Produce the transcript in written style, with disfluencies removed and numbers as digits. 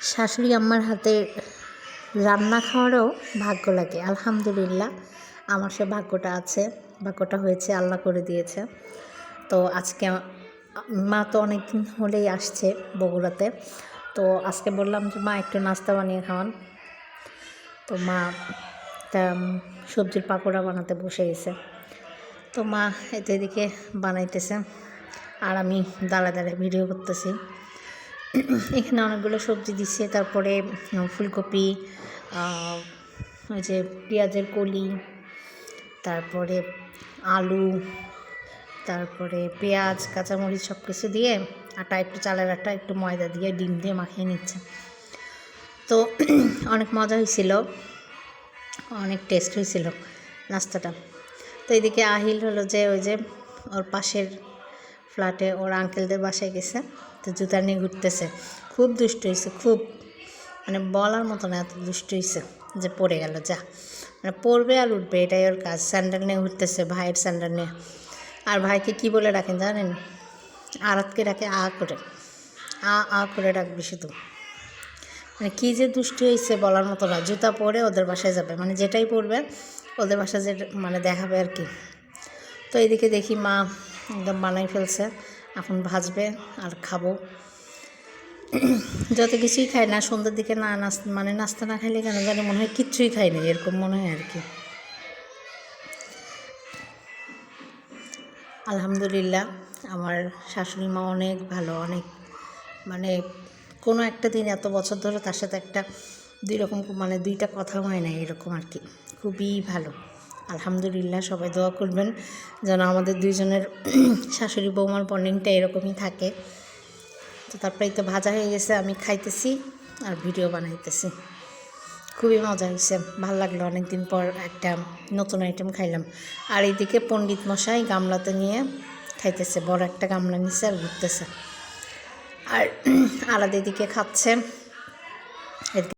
শাশুড়ি আম্মার হাতের রান্না খাওয়ারও ভাগ্য লাগে। আলহামদুলিল্লাহ আমার সে ভাগ্যটা আছে, ভাগ্যটা হয়েছে, আল্লাহ করে দিয়েছে। তো আজকে মা তো অনেক দিন হলেই আসছে বগুড়াতে। তো আজকে বললাম যে মা একটু নাস্তা বানিয়ে খাওয়ান। তো মা সবজির পাকোড়া বানাতে বসে গেছে। তো মা এদিকে বানাইতেছে আর আমি দাঁড়ায় দাঁড়ায় ভিডিও করতেছি। এখানে অনেকগুলো সবজি দিচ্ছে, তারপরে ফুলকপি, ওই যে পেঁয়াজের কলি, তারপরে আলু, তারপরে পেঁয়াজ, কাঁচামরিচ সব কিছু দিয়ে আটা, একটু চালের আটা, একটু ময়দা দিয়ে ডিম দিয়ে মাখিয়ে নিচ্ছে। তো অনেক মজা হয়েছিল, অনেক টেস্ট হয়েছিল নাস্তাটা। তো এদিকে আহিল হলো যে ওই যে ওর পাশের ফ্ল্যাটে ওর আঙ্কেলদের বাসায় গেছে, তো জুতা নিয়ে ঘুরতেছে। খুব দুষ্ট হয়েছে, খুব মানে বলার মতো না, এত দুষ্ট হয়েছে যে পড়ে গেল। যা মানে পড়বে আর উঠবে, এটাই ওর কাজ। স্যান্ডেল নিয়ে ঘুরতেছে, ভাইয়ের স্যান্ডেল নিয়ে। আর ভাইকে কি বলে ডাকেন জানেন? আরাতকে ডাকে আ করে, আ করে ডাকবে শুধু। মানে কী যে দুষ্টু হয়েছে বলার মতো না। জুতা পরে ওদের বাসায় যাবে, মানে যেটাই পরবে ওদের বাসায় যে মানে দেখাবে আর কি। তো এদিকে দেখি মা একদম বানাই ফেলছে, এখন ভাজবে আর খাবো। যত কিছুই খাই না সন্ধ্যের দিকে না মানে নাস্তা না খাইলে কেন জানি মনে হয় কিচ্ছুই খাই না, এরকম মনে হয় আর কি। আলহামদুলিল্লাহ আমার শাশুড়ি মা অনেক ভালো, অনেক মানে কোনো একটা দিন এত বছর ধরে তার সাথে একটা দুই রকম মানে দুইটা কথা হয় না, এরকম আর কি। খুবই ভালো আলহামদুলিল্লাহ। সবাই দোয়া করবেন যেন আমাদের দুইজনের শাশুড়ি বৌমার বন্ডিংটা এরকমই থাকে। তো তারপরেই তো ভাজা হয়ে গেছে, আমি খাইতেছি আর ভিডিও বানাইতেছি। খুবই মজা হয়েছে, ভালো লাগলো, অনেক দিন পর একটা নতুন আইটেম খাইলাম। আর এইদিকে পণ্ডিত মশাই গামলাতে নিয়ে খাইতেছে, বড় একটা গামলা নিচ্ছে আর ঘুরতেছে। আর আলাদা এদিকে খাচ্ছে।